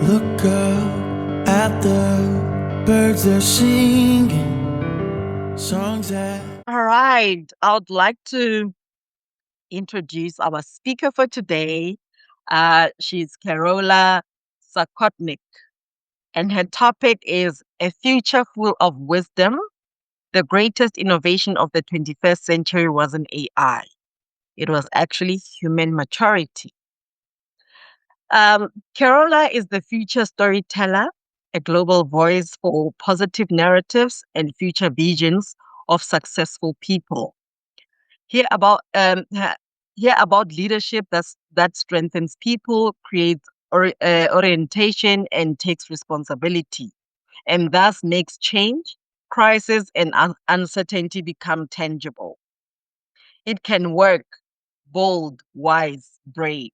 Look up at the birds are singing songs that. All right. I would like to introduce our speaker for today. She's Karola Sakotnik, and her topic is A Future Full of Wisdom. The greatest innovation of the 21st century wasn't AI, it was actually human maturity. Karola is the future storyteller, a global voice for positive narratives and future visions of successful people. Hear about leadership that strengthens people, creates orientation, and takes responsibility, and thus makes change, crisis, and uncertainty become tangible. It can work, bold, wise, brave.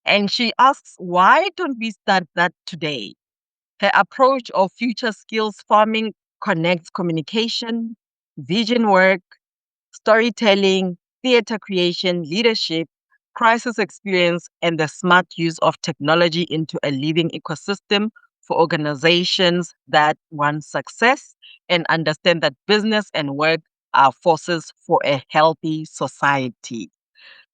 And she asks, why don't we start that today? Her approach of future skills farming connects communication, vision work, storytelling, theater creation, leadership, crisis experience, and the smart use of technology into a living ecosystem for organizations that want success and understand that business and work are forces for a healthy society.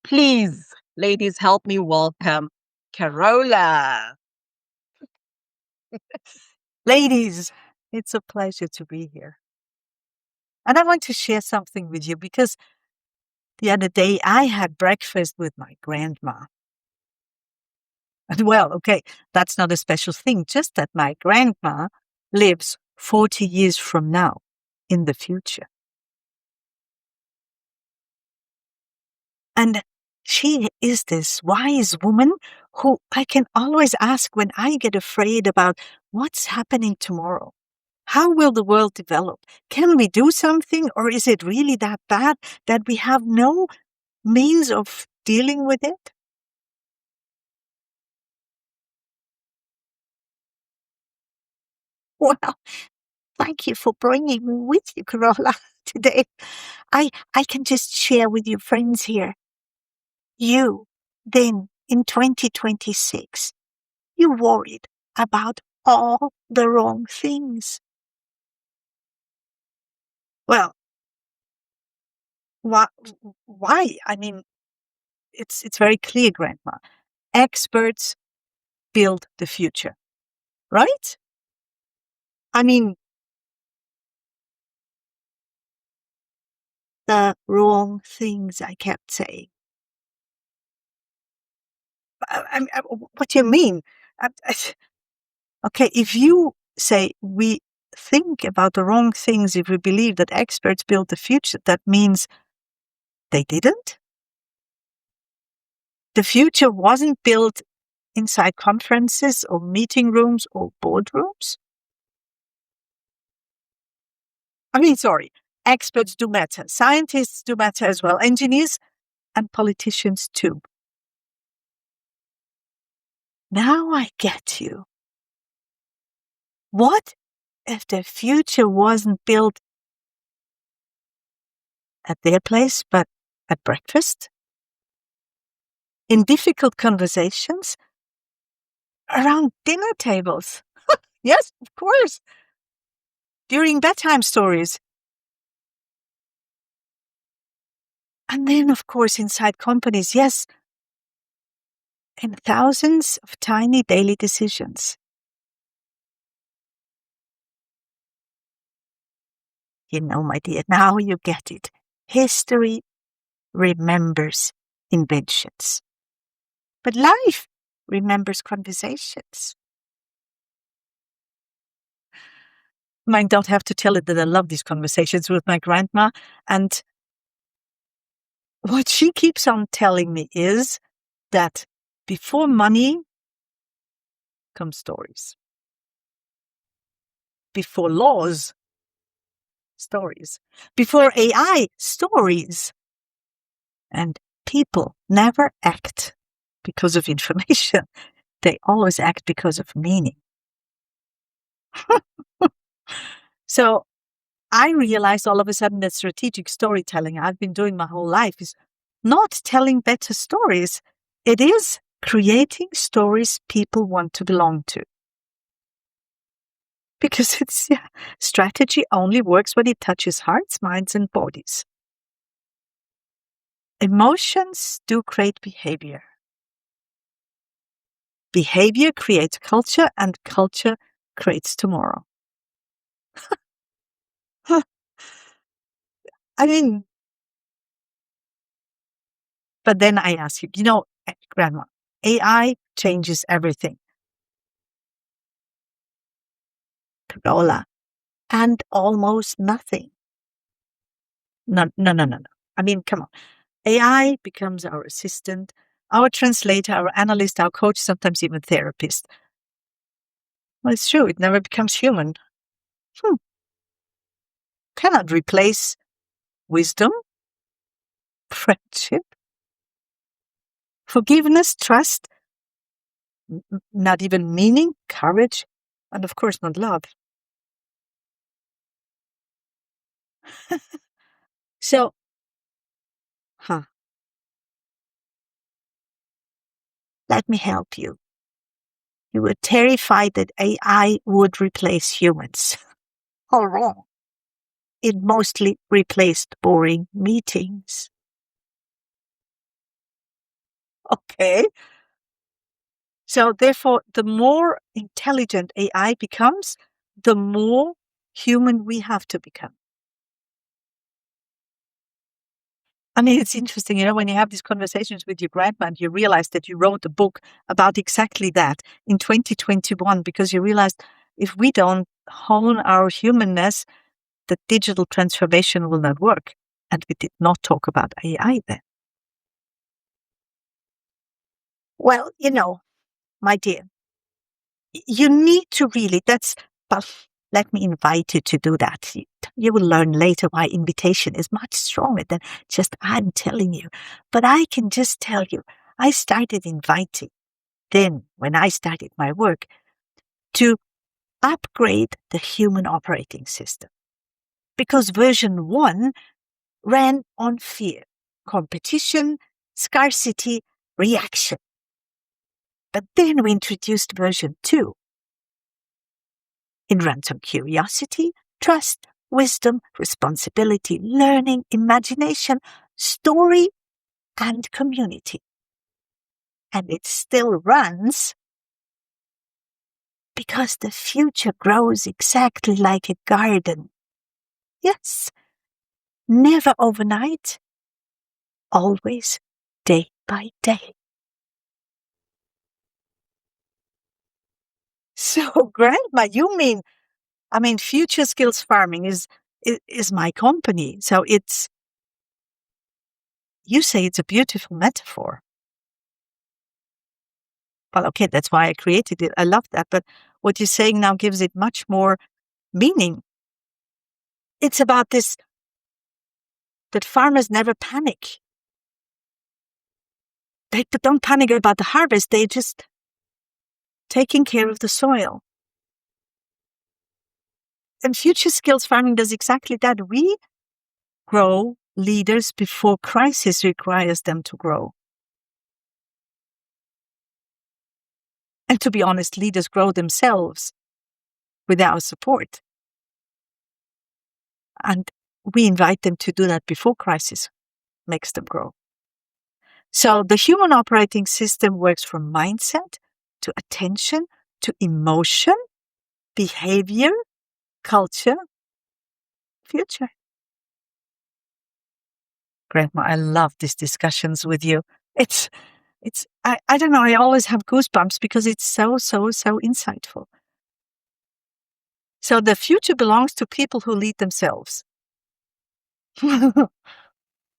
Please, ladies, help me welcome Karola. Ladies, it's a pleasure to be here. And I want to share something with you because the other day I had breakfast with my grandma. And well, okay, that's not a special thing, just that my grandma lives 40 years from now in the future. And she is this wise woman who I can always ask when I get afraid about what's happening tomorrow. How will the world develop? Can we do something, or is it really that bad that we have no means of dealing with it? Well, thank you for bringing me with you, Karola, today. I can just share with your friends here. You, then, in 2026, you worried about all the wrong things. Well, why? I mean, it's very clear, Grandma. Experts build the future, right? I mean, the wrong things, I kept saying. What do you mean? Okay, if you say we think about the wrong things, if we believe that experts build the future, that means they didn't? The future wasn't built inside conferences or meeting rooms or boardrooms? I mean, sorry, experts do matter. Scientists do matter as well. Engineers and politicians too. Now I get you. What if the future wasn't built at their place, but at breakfast? In difficult conversations? Around dinner tables? Yes, of course. During bedtime stories. And then, of course, inside companies, yes, in thousands of tiny daily decisions. You know, my dear, now you get it. History remembers inventions. But life remembers conversations. I don't have to tell it that I love these conversations with my grandma. And what she keeps on telling me is that before money come stories. Before laws, stories. Before AI, stories. And people never act because of information. They always act because of meaning. So I realized all of a sudden that strategic storytelling I've been doing my whole life is not telling better stories. It is creating stories people want to belong to. Because strategy only works when it touches hearts, minds, and bodies. Emotions do create behavior. Behavior creates culture, and culture creates tomorrow. I mean, but then I ask you, Grandma, AI changes everything. Karola, and almost nothing. No. I mean, come on. AI becomes our assistant, our translator, our analyst, our coach, sometimes even therapist. Well, it's true. It never becomes human. Cannot replace wisdom, friendship, forgiveness, trust, not even meaning, courage, and of course not love. So, let me help you. You were terrified that AI would replace humans. All wrong. It mostly replaced boring meetings. Okay. So therefore, the more intelligent AI becomes, the more human we have to become. I mean, it's interesting, when you have these conversations with your grandma and you realize that you wrote a book about exactly that in 2021, because you realized if we don't hone our humanness, the digital transformation will not work. And we did not talk about AI then. Well, my dear, you need to really, but let me invite you to do that. You will learn later why invitation is much stronger than just I'm telling you. But I can just tell you, I started inviting then when I started my work to upgrade the human operating system. Because version 1 ran on fear, competition, scarcity, reaction. But then we introduced version 2. It runs on curiosity, trust, wisdom, responsibility, learning, imagination, story, and community. And it still runs because the future grows exactly like a garden. Yes, never overnight, always day by day. So, Grandma, Future Skills Farming is my company. So you say it's a beautiful metaphor. Well, okay, that's why I created it. I love that. But what you're saying now gives it much more meaning. It's about this, that farmers never panic. They don't panic about the harvest. They just taking care of the soil. And Future Skills Farming does exactly that. We grow leaders before crisis requires them to grow. And to be honest, leaders grow themselves with our support. And we invite them to do that before crisis makes them grow. So the human operating system works from mindset to attention to emotion, behavior, culture, future. Grandma, I love these discussions with you. I don't know, I always have goosebumps because it's so insightful. So the future belongs to people who lead themselves.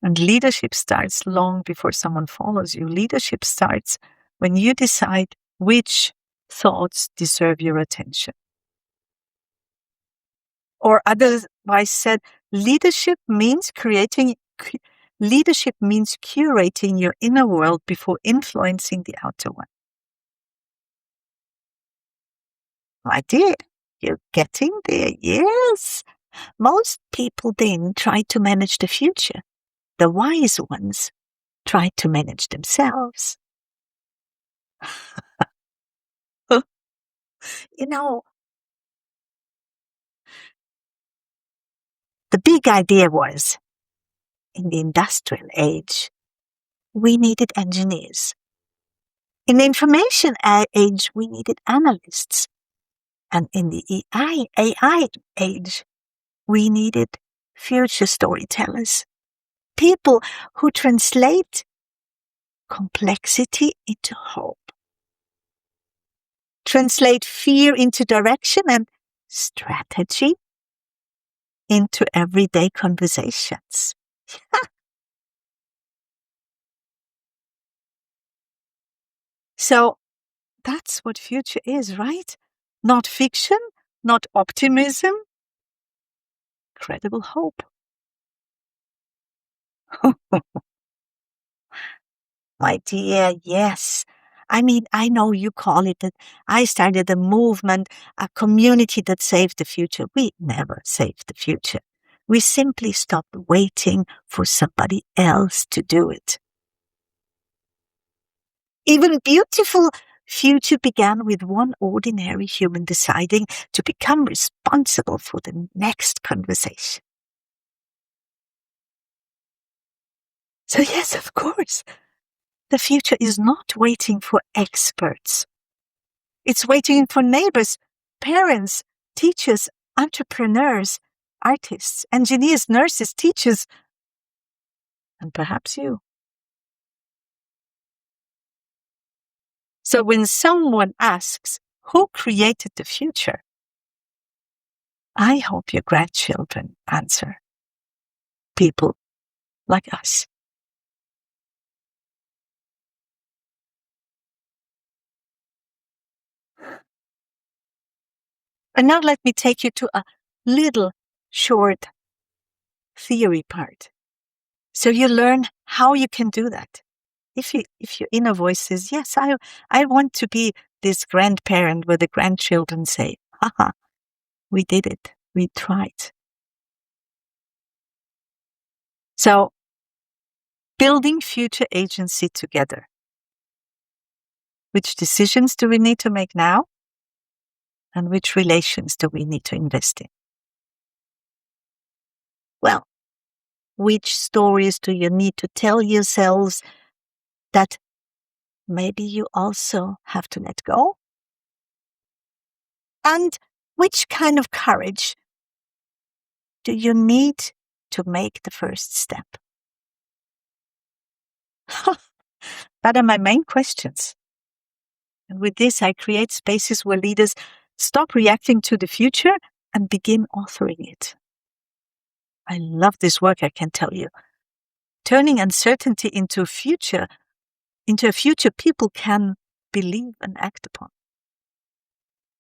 And leadership starts long before someone follows you. Leadership starts when you decide which thoughts deserve your attention. Or otherwise said, leadership means curating your inner world before influencing the outer one. My dear, you're getting there, yes. Most people then try to manage the future. The wise ones try to manage themselves. the big idea was, in the industrial age, we needed engineers. In the information age, we needed analysts. And in the AI age, we needed future storytellers. People who translate complexity into hope. Translate fear into direction and strategy into everyday conversations. So that's what future is, right? Not fiction, not optimism, credible hope. My dear, yes. I mean, I know you call it that I started a movement, a community that saved the future. We never saved the future. We simply stopped waiting for somebody else to do it. Even beautiful future began with one ordinary human deciding to become responsible for the next conversation. So yes, of course, the future is not waiting for experts. It's waiting for neighbors, parents, teachers, entrepreneurs, artists, engineers, nurses, teachers, and perhaps you. So when someone asks, who created the future? I hope your grandchildren answer. People like us. And now let me take you to a little short theory part. So you learn how you can do that. If your inner voice says, yes, I want to be this grandparent where the grandchildren say, haha, we did it. We tried. So building future agency together. Which decisions do we need to make now? And which relations do we need to invest in? Well, which stories do you need to tell yourselves that maybe you also have to let go? And which kind of courage do you need to make the first step? That are my main questions. And with this, I create spaces where leaders stop reacting to the future and begin authoring it. I love this work, I can tell you. Turning uncertainty into a future people can believe and act upon.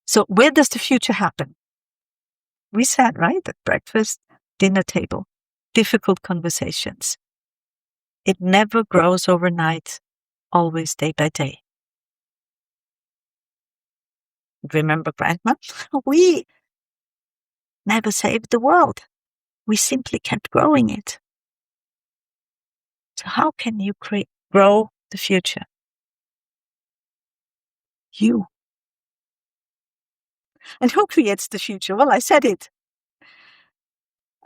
So where does the future happen? We said, right, at breakfast, dinner table, difficult conversations. It never grows overnight, always day by day. Remember Grandma? We never saved the world. We simply kept growing it. So how can you grow the future? You. And who creates the future? Well, I said it.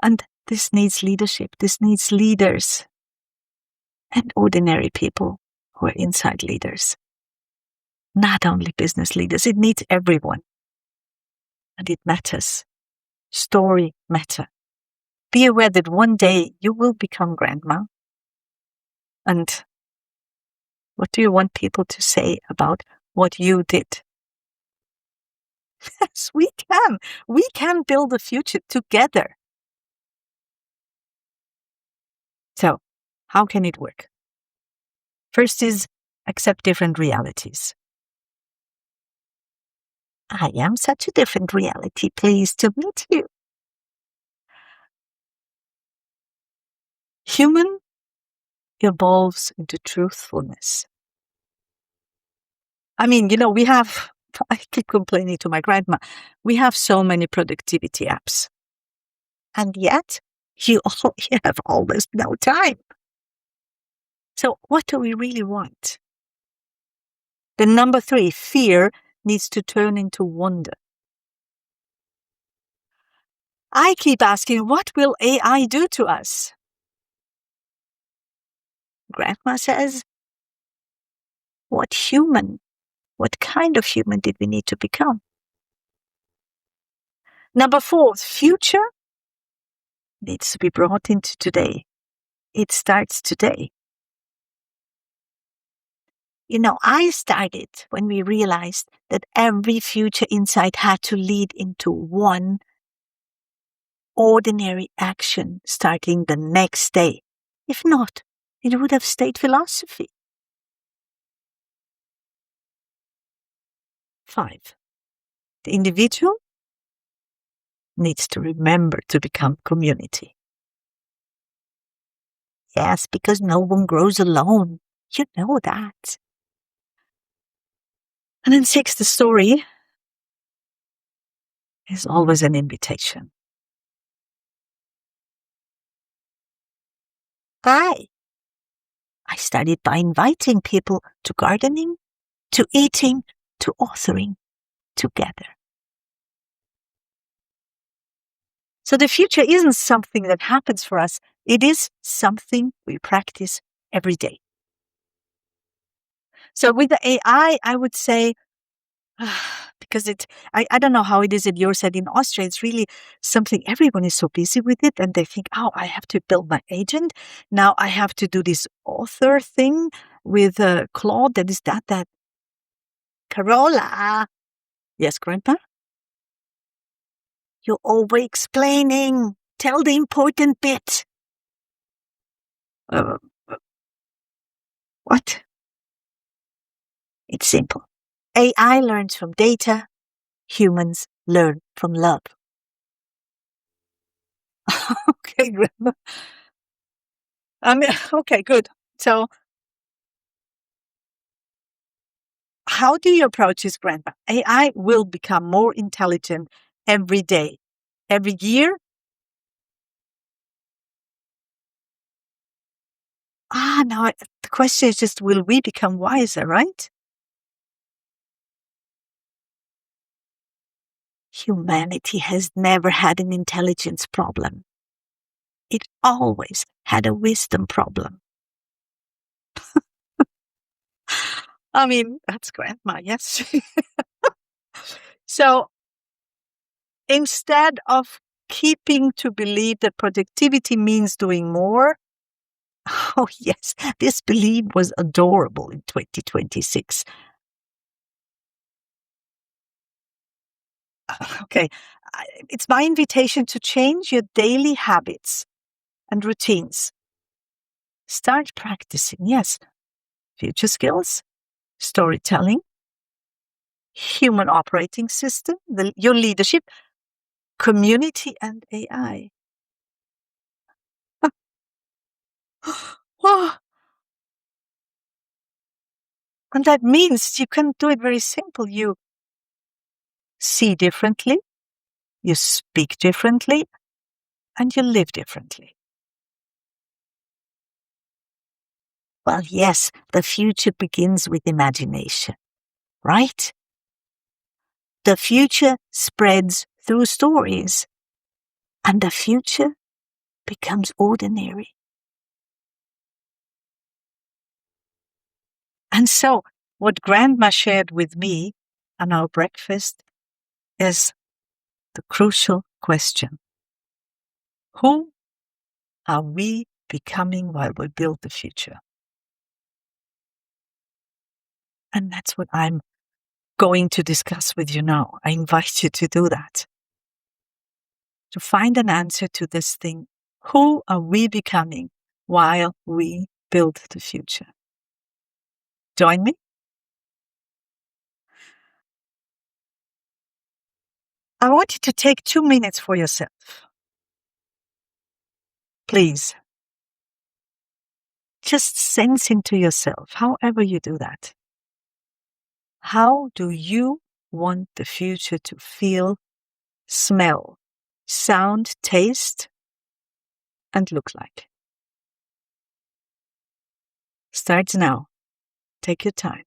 And this needs leadership. This needs leaders and ordinary people who are inside leaders. Not only business leaders. It needs everyone. And it matters. Story matter. Be aware that one day you will become grandma. And what do you want people to say about what you did? Yes, we can. We can build a future together. So, how can it work? First is accept different realities. I am such a different reality. Pleased to meet you. Human evolves into truthfulness. I mean, I keep complaining to my grandma, we have so many productivity apps. And yet, you have almost no time. So what do we really want? The number 3, fear needs to turn into wonder. I keep asking, what will AI do to us? Grandma says, what kind of human did we need to become? Number 4, future needs to be brought into today. It starts today. I started when we realized that every future insight had to lead into one ordinary action starting the next day. If not, it would have stayed philosophy. 5, the individual needs to remember to become community. Yes, because no one grows alone. You know that. And then 6, the story is always an invitation. I started by inviting people to gardening, to eating, to authoring together. So the future isn't something that happens for us. It is something we practice every day. So with the AI, I would say, because I don't know how it is at your side in Austria, it's really something everyone is so busy with it and they think, oh, I have to build my agent. Now I have to do this author thing with Claude, that is that. Karola. Yes, Grandpa? You're over-explaining. Tell the important bit. What? It's simple. AI learns from data. Humans learn from love. Okay, Grandma. Okay, good. So, how do you approach this, Grandpa? AI will become more intelligent every day, every year. Now the question is just, will we become wiser, right? Humanity has never had an intelligence problem. It always had a wisdom problem. That's Grandma, yes. So instead of keeping to believe that productivity means doing more, oh yes, this belief was adorable in 2026. Okay, it's my invitation to change your daily habits and routines. Start practicing, yes, future skills, storytelling, human operating system, your leadership, community, and AI. Wow. And that means you can do it very simple. You see differently, you speak differently, and you live differently. Well, yes, the future begins with imagination, right? The future spreads through stories, and the future becomes ordinary. And so, what Grandma shared with me on our breakfast is the crucial question. Who are we becoming while we build the future? And that's what I'm going to discuss with you now. I invite you to do that. To find an answer to this thing. Who are we becoming while we build the future? Join me. I want you to take 2 minutes for yourself. Please. Just sense into yourself, however you do that. How do you want the future to feel, smell, sound, taste, and look like? Starts now. Take your time.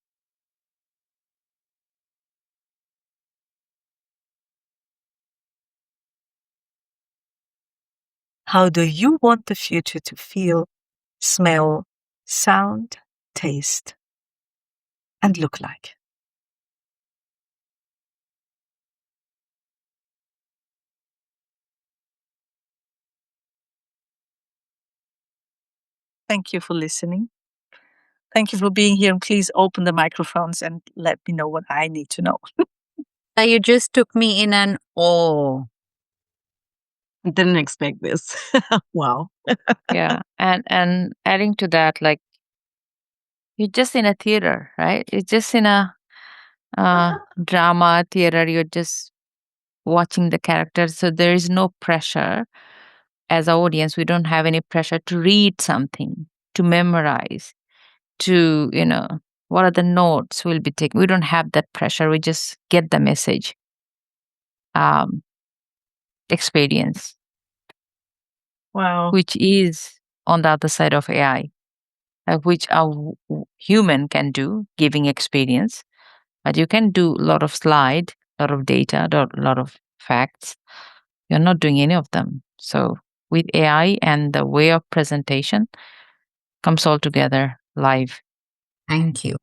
How do you want the future to feel, smell, sound, taste, and look like? Thank you for listening. Thank you for being here. And please open the microphones and let me know what I need to know. You just took me in an awe. Didn't expect this. Wow. Yeah. And adding to that, like you're just in a theater, right? You're just in a drama theater. You're just watching the characters. So there is no pressure as an audience. We don't have any pressure to read something, to memorize, to, what are the notes we'll be taking. We don't have that pressure. We just get the message, experience, Wow. which is on the other side of AI, which a human can do, giving experience. But you can do a lot of slide, a lot of data, a lot of facts. You're not doing any of them. So with AI and the way of presentation comes all together live. Thank you.